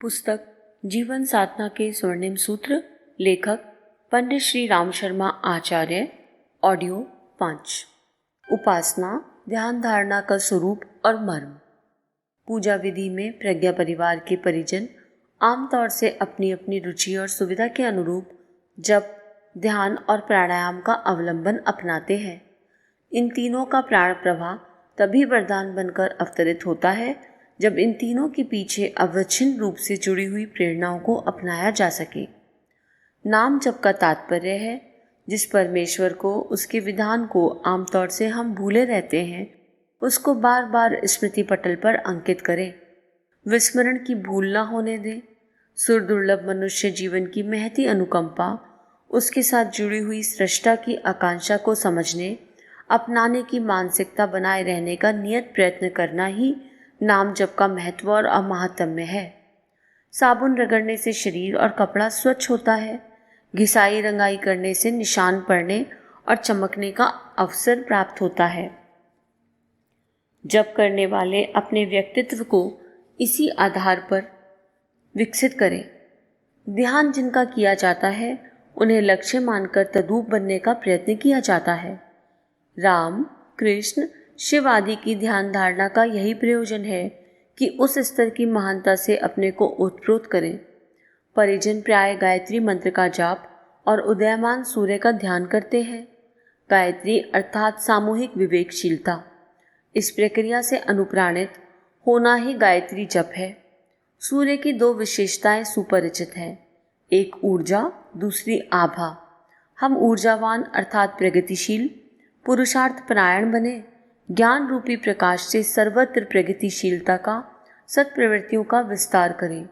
पुस्तक जीवन साधना के स्वर्णिम सूत्र, लेखक पंडित श्री राम शर्मा आचार्य। ऑडियो 5। उपासना, ध्यान धारणा का स्वरूप और मर्म। पूजा विधि में प्रज्ञा परिवार के परिजन आमतौर से अपनी अपनी रुचि और सुविधा के अनुरूप जप, ध्यान और प्राणायाम का अवलंबन अपनाते हैं। इन तीनों का प्राण प्रवाह तभी वरदान बनकर अवतरित होता है जब इन तीनों के पीछे अवच्छिन्न रूप से जुड़ी हुई प्रेरणाओं को अपनाया जा सके। नाम जप का तात्पर्य है जिस परमेश्वर को, उसके विधान को आमतौर से हम भूले रहते हैं, उसको बार बार स्मृति पटल पर अंकित करें। विस्मरण की भूल न होने दें। सुर दुर्लभ मनुष्य जीवन की महती अनुकंपा, उसके साथ जुड़ी हुई सृष्टा की आकांक्षा को समझने, अपनाने की मानसिकता बनाए रहने का नियत प्रयत्न करना ही नाम जप का महत्व और अमाहात्म्य है। साबुन रगड़ने से शरीर और कपड़ा स्वच्छ होता है। घिसाई रंगाई करने से निशान पड़ने और चमकने का अवसर प्राप्त होता है। जप करने वाले अपने व्यक्तित्व को इसी आधार पर विकसित करें। ध्यान जिनका किया जाता है उन्हें लक्ष्य मानकर तद्रूप बनने का प्रयत्न किया जाता है। राम, कृष्ण, शिव आदि की ध्यान धारणा का यही प्रयोजन है कि उस स्तर की महानता से अपने को ओतप्रोत करें। परिजन प्राय गायत्री मंत्र का जाप और उदयमान सूर्य का ध्यान करते हैं। गायत्री अर्थात सामूहिक विवेकशीलता, इस प्रक्रिया से अनुप्राणित होना ही गायत्री जप है। सूर्य की दो विशेषताएं सुपरिचित हैं, एक ऊर्जा, दूसरी आभा। हम ऊर्जावान अर्थात प्रगतिशील, पुरुषार्थ परायण बने। ज्ञान रूपी प्रकाश से सर्वत्र प्रगतिशीलता का, सत्प्रवृत्तियों का विस्तार करें।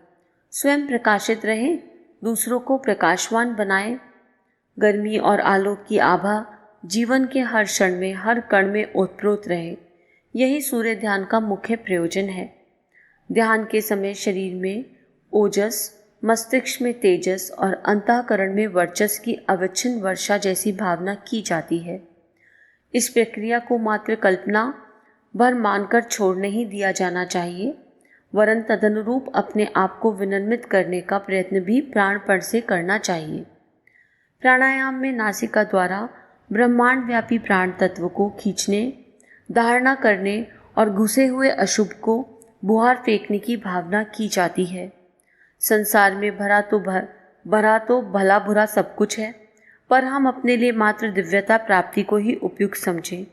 स्वयं प्रकाशित रहें, दूसरों को प्रकाशवान बनाएं। गर्मी और आलोक की आभा जीवन के हर क्षण में, हर कण में ओतप्रोत रहे। यही सूर्य ध्यान का मुख्य प्रयोजन है। ध्यान के समय शरीर में ओजस, मस्तिष्क में तेजस और अंतःकरण में वर्चस की अविच्छिन्न वर्षा जैसी भावना की जाती है। इस प्रक्रिया को मात्र कल्पना भर मानकर छोड़ नहीं दिया जाना चाहिए, वरन तदनुरूप अपने आप को विनिर्मित करने का प्रयत्न भी प्राणपण से करना चाहिए। प्राणायाम में नासिका द्वारा ब्रह्मांड व्यापी प्राण तत्व को खींचने, धारणा करने और घुसे हुए अशुभ को बुहार फेंकने की भावना की जाती है। संसार में भरा तो भला बुरा सब कुछ है, पर हम अपने लिए मात्र दिव्यता प्राप्ति को ही उपयुक्त समझें,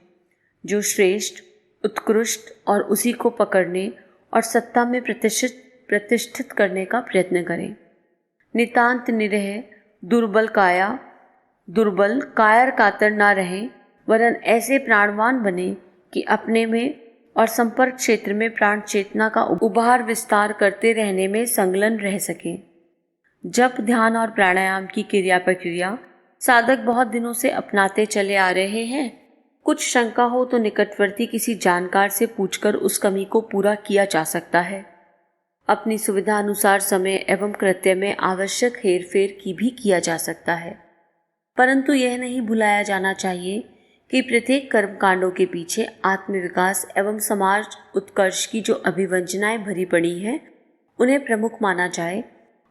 जो श्रेष्ठ, उत्कृष्ट और उसी को पकड़ने और सत्ता में प्रतिष्ठित करने का प्रयत्न करें। नितांत निरह दुर्बल कायर कातर ना रहें, वरन ऐसे प्राणवान बने कि अपने में और संपर्क क्षेत्र में प्राण चेतना का उभार विस्तार करते रहने में संलग्न रह सकें। जप, ध्यान और प्राणायाम की क्रिया प्रक्रिया साधक बहुत दिनों से अपनाते चले आ रहे हैं। कुछ शंका हो तो निकटवर्ती किसी जानकार से पूछकर उस कमी को पूरा किया जा सकता है। अपनी सुविधा अनुसार समय एवं कृत्य में आवश्यक हेरफेर की भी किया जा सकता है, परंतु यह नहीं भुलाया जाना चाहिए कि प्रत्येक कर्मकांडों के पीछे आत्मविकास एवं समाज उत्कर्ष की जो अभिवंचनाएं भरी पड़ी हैं, उन्हें प्रमुख माना जाए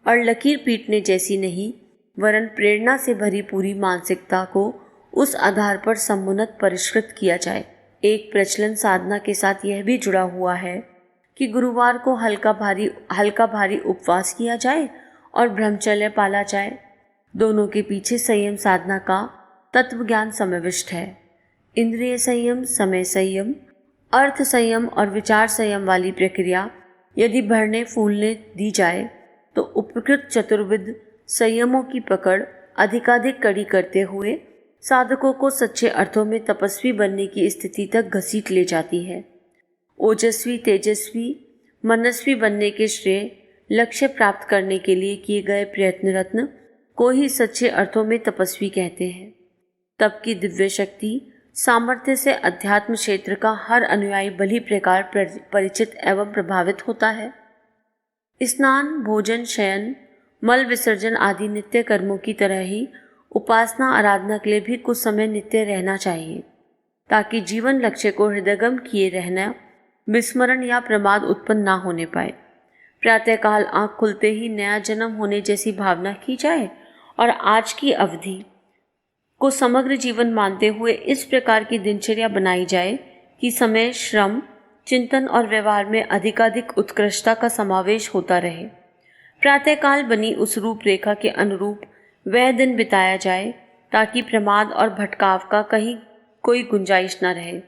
और लकीर पीटने जैसी नहीं, वरन प्रेरणा से भरी पूरी मानसिकता को उस आधार पर समुन्नत परिष्कृत किया जाए। एक प्रचलन साधना के साथ यह भी जुड़ा हुआ है कि गुरुवार को हल्का भारी उपवास किया जाए और ब्रह्मचर्य पाला जाए। दोनों के पीछे संयम साधना का तत्व ज्ञान समाविष्ट है। इंद्रिय संयम, समय संयम, अर्थ संयम और विचार संयम वाली प्रक्रिया यदि बढ़ने फूलने दी जाए तो उपकृत चतुर्विध संयमों की पकड़ अधिकाधिक कड़ी करते हुए साधकों को सच्चे अर्थों में तपस्वी बनने की स्थिति तक घसीट ले जाती है। ओजस्वी, तेजस्वी, मनस्वी बनने के श्रेय लक्ष्य प्राप्त करने के लिए किए गए प्रयत्न रत्न को ही सच्चे अर्थों में तपस्वी कहते हैं। तप की दिव्य शक्ति, सामर्थ्य से अध्यात्म क्षेत्र का हर अनुयायी भली प्रकार परिचित एवं प्रभावित होता है। स्नान, भोजन, शयन, मल विसर्जन आदि नित्य कर्मों की तरह ही उपासना आराधना के लिए भी कुछ समय नित्य रहना चाहिए, ताकि जीवन लक्ष्य को हृदयगम किए रहना, विस्मरण या प्रमाद उत्पन्न ना होने पाए। प्रातःकाल आंख खुलते ही नया जन्म होने जैसी भावना की जाए और आज की अवधि को समग्र जीवन मानते हुए इस प्रकार की दिनचर्या बनाई जाए कि समय, श्रम, चिंतन और व्यवहार में अधिकाधिक उत्कृष्टता का समावेश होता रहे। प्रातःकाल बनी उस रूपरेखा के अनुरूप वह दिन बिताया जाए ताकि प्रमाद और भटकाव का कहीं कोई गुंजाइश न रहे।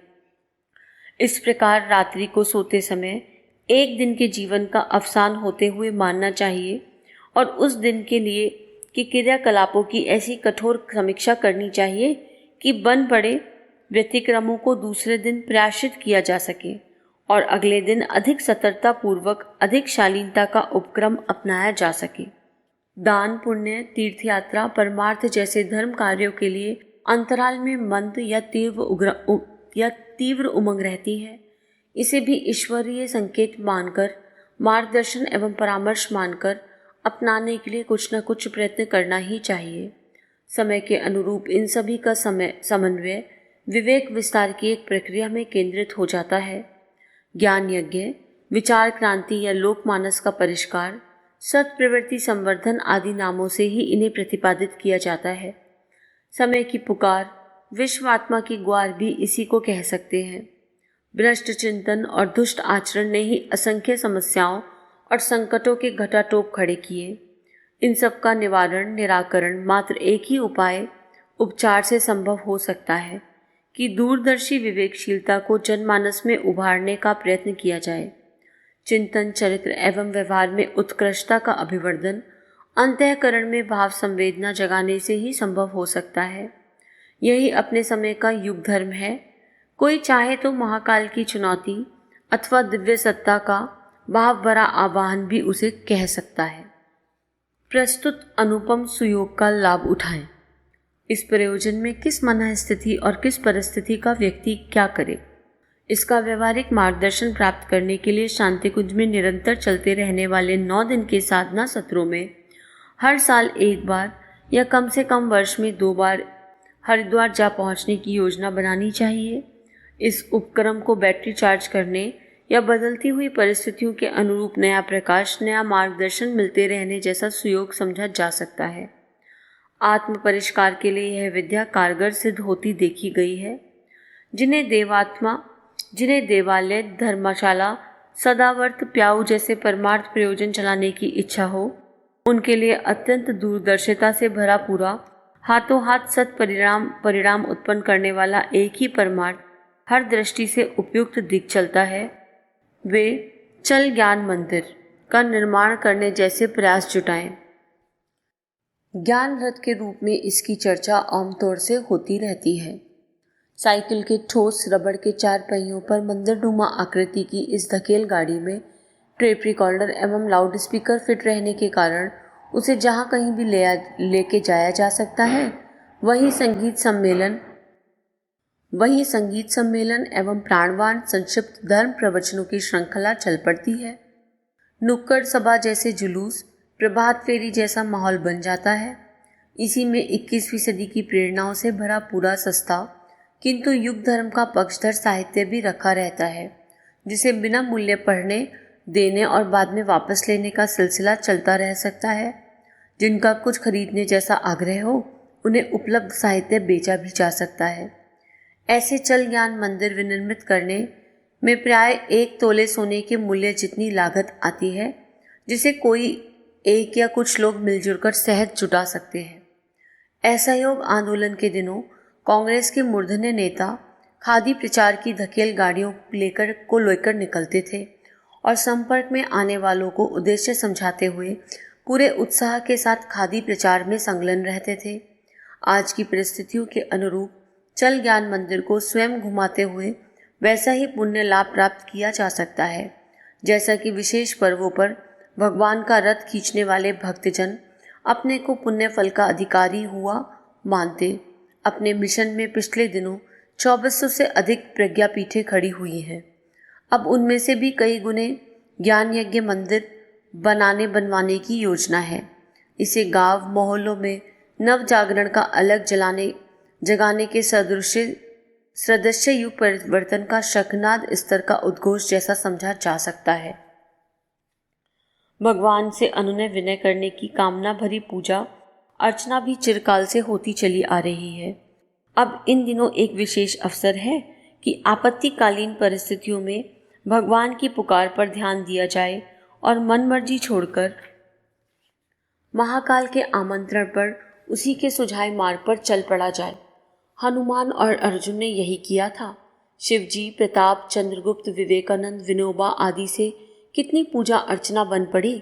इस प्रकार रात्रि को सोते समय एक दिन के जीवन का अवसान होते हुए मानना चाहिए और उस दिन के लिए कि क्रियाकलापों की ऐसी कठोर समीक्षा करनी चाहिए कि बन पड़े व्यतिक्रमों को दूसरे दिन प्रायश्चित किया जा सके और अगले दिन अधिक सतर्कता पूर्वक अधिक शालीनता का उपक्रम अपनाया जा सके। दान, पुण्य, तीर्थयात्रा, परमार्थ जैसे धर्म कार्यों के लिए अंतराल में मंद या तीव्र उमंग रहती है। इसे भी ईश्वरीय संकेत मानकर, मार्गदर्शन एवं परामर्श मानकर अपनाने के लिए कुछ न कुछ प्रयत्न करना ही चाहिए। समय के अनुरूप इन सभी का समन्वय विवेक विस्तार की एक प्रक्रिया में केंद्रित हो जाता है। ज्ञान यज्ञ, विचार क्रांति या लोकमानस का परिष्कार, सत्प्रवृत्ति संवर्धन आदि नामों से ही इन्हें प्रतिपादित किया जाता है। समय की पुकार, विश्वात्मा की ग्वार भी इसी को कह सकते हैं। भ्रष्ट चिंतन और दुष्ट आचरण ने ही असंख्य समस्याओं और संकटों के घटाटोप खड़े किए। इन सब का निराकरण मात्र एक ही उपचार से संभव हो सकता है कि दूरदर्शी विवेकशीलता को जनमानस में उभारने का प्रयत्न किया जाए। चिंतन, चरित्र एवं व्यवहार में उत्कृष्टता का अभिवर्धन अंतःकरण में भाव संवेदना जगाने से ही संभव हो सकता है। यही अपने समय का युग धर्म है। कोई चाहे तो महाकाल की चुनौती अथवा दिव्य सत्ता का भाव भरा आवाहन भी उसे कह सकता है। प्रस्तुत अनुपम सुयोग का लाभ उठाएं। इस प्रयोजन में किस मन स्थिति और किस परिस्थिति का व्यक्ति क्या करे, इसका व्यवहारिक मार्गदर्शन प्राप्त करने के लिए शांति कुंज में निरंतर चलते रहने वाले 9 दिन के साधना सत्रों में हर साल एक बार या कम से कम वर्ष में 2 बार हरिद्वार जा पहुंचने की योजना बनानी चाहिए। इस उपक्रम को बैटरी चार्ज करने या बदलती हुई परिस्थितियों के अनुरूप नया प्रकाश, नया मार्गदर्शन मिलते रहने जैसा सुयोग समझा जा सकता है। आत्म परिष्कार के लिए यह विद्या कारगर सिद्ध होती देखी गई है। जिन्हें देवालय, धर्मशाला, सदावर्त, प्याऊ जैसे परमार्थ प्रयोजन चलाने की इच्छा हो, उनके लिए अत्यंत दूरदर्शिता से भरा पूरा हाथों हाथ सत परिणाम उत्पन्न करने वाला एक ही परमार्थ हर दृष्टि से उपयुक्त दिख चलता है। वे चल ज्ञान मंदिर का निर्माण करने जैसे प्रयास जुटाएं। ज्ञान रथ के रूप में इसकी चर्चा आमतौर से होती रहती है। साइकिल के ठोस रबड़ के 4 पहियों पर मंदिरनुमा आकृति की इस धकेल गाड़ी में टेप रिकॉर्डर एवं लाउड स्पीकर फिट रहने के कारण उसे जहाँ कहीं भी लेके जाया जा सकता है। वहीं संगीत सम्मेलन एवं प्राणवान संक्षिप्त धर्म प्रवचनों की श्रृंखला चल पड़ती है। नुक्कड़ सभा जैसे जुलूस, प्रभात फेरी जैसा माहौल बन जाता है। इसी में 21वीं सदी की प्रेरणाओं से भरा पूरा सस्ता किंतु युग धर्म का पक्षधर साहित्य भी रखा रहता है, जिसे बिना मूल्य पढ़ने, देने और बाद में वापस लेने का सिलसिला चलता रह सकता है। जिनका कुछ खरीदने जैसा आग्रह हो, उन्हें उपलब्ध साहित्य बेचा भी जा सकता है। ऐसे चल ज्ञान मंदिर विनिर्मित करने में प्राय 1 तोले सोने के मूल्य जितनी लागत आती है, जिसे कोई एक या कुछ लोग मिलजुल कर सहज जुटा सकते हैं। असहयोग आंदोलन के दिनों कांग्रेस के मूर्धन्य नेता खादी प्रचार की धकेल गाड़ियों लेकर निकलते थे और संपर्क में आने वालों को उद्देश्य समझाते हुए पूरे उत्साह के साथ खादी प्रचार में संलग्न रहते थे। आज की परिस्थितियों के अनुरूप चल ज्ञान मंदिर को स्वयं घुमाते हुए वैसा ही पुण्य लाभ प्राप्त किया जा सकता है, जैसा कि विशेष पर्वों पर भगवान का रथ खींचने वाले भक्तजन अपने को पुण्य फल का अधिकारी हुआ मानते। अपने मिशन में पिछले दिनों 2400 से अधिक प्रज्ञापीठें खड़ी हुई हैं। अब उनमें से भी कई गुने ज्ञान यज्ञ मंदिर बनवाने की योजना है। इसे गांव मोहल्लों में नव जागरण का अलग जगाने के सदृश्य युग परिवर्तन का शंखनाद स्तर का उद्घोष जैसा समझा जा सकता है। भगवान से अनुनय विनय करने की कामना भरी पूजा अर्चना भी चिरकाल से होती चली आ रही है। अब इन दिनों एक विशेष अवसर है कि आपत्तिकालीन परिस्थितियों में भगवान की पुकार पर ध्यान दिया जाए और मनमर्जी छोड़कर महाकाल के आमंत्रण पर उसी के सुझाए मार्ग पर चल पड़ा जाए। हनुमान और अर्जुन ने यही किया था। शिवजी, प्रताप, चंद्रगुप्त, विवेकानंद, विनोबा आदि से कितनी पूजा अर्चना बन पड़ी।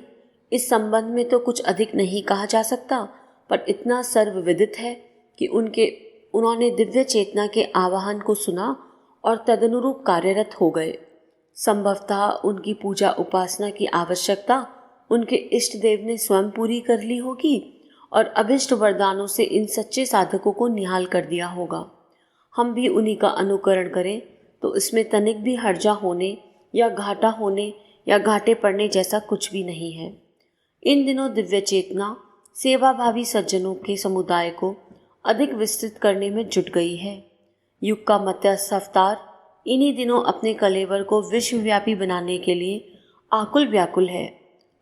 इस संबंध में तो कुछ अधिक नहीं कहा जा सकता, पर इतना सर्वविदित है कि उन्होंने दिव्य चेतना के आवाहन को सुना और तदनुरूप कार्यरत हो गए। संभवतः उनकी पूजा उपासना की आवश्यकता उनके इष्ट देव ने स्वयं पूरी कर ली होगी और अभिष्ट वरदानों से इन सच्चे साधकों को निहाल कर दिया होगा। हम भी उन्हीं का अनुकरण करें तो इसमें तनिक भी हर्जा होने या घाटा होने या घाटे पड़ने जैसा कुछ भी नहीं है। इन दिनों दिव्य चेतना सेवाभावी सज्जनों के समुदाय को अधिक विस्तृत करने में जुट गई है। युग का मत्स्य अवतार इन्हीं दिनों अपने कलेवर को विश्वव्यापी बनाने के लिए आकुल व्याकुल है।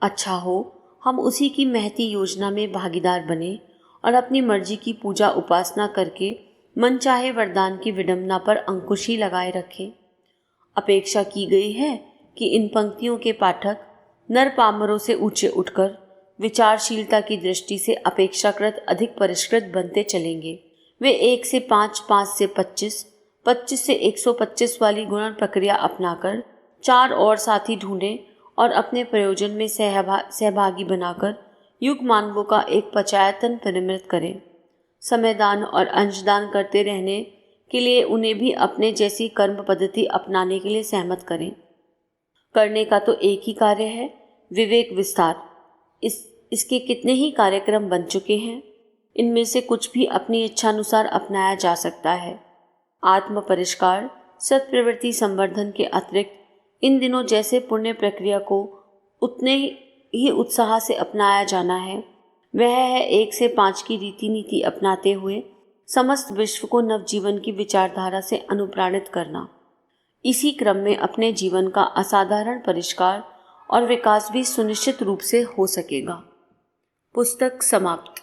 अच्छा हो हम उसी की महती योजना में भागीदार बने और अपनी मर्जी की पूजा उपासना करके मनचाहे वरदान की विडंबना पर अंकुश ही लगाए रखें। अपेक्षा की गई है कि इन पंक्तियों के पाठक नर पामरों से ऊंचे उठकर विचारशीलता की दृष्टि से अपेक्षाकृत अधिक परिष्कृत बनते चलेंगे। वे 1 से 5, 5 से 25, 25 से 125 वाली गुणन प्रक्रिया अपनाकर 4 और साथी ढूंढें और अपने प्रयोजन में सहभागी बनाकर युग मानवों का एक पचायतन परिमृत करें। समयदान और अंशदान करते रहने के लिए उन्हें भी अपने जैसी कर्म पद्धति अपनाने के लिए सहमत करें। करने का तो एक ही कार्य है, विवेक विस्तार। इसके कितने ही कार्यक्रम बन चुके हैं। इनमें से कुछ भी अपनी इच्छानुसार अपनाया जा सकता है। आत्म परिष्कार, सत्प्रवृत्ति संवर्धन के अतिरिक्त इन दिनों जैसे पुण्य प्रक्रिया को उतने ही उत्साह से अपनाया जाना है, वह है 1 से 5 की रीति नीति अपनाते हुए समस्त विश्व को नवजीवन की विचारधारा से अनुप्राणित करना। इसी क्रम में अपने जीवन का असाधारण परिष्कार और विकास भी सुनिश्चित रूप से हो सकेगा। पुस्तक समाप्त।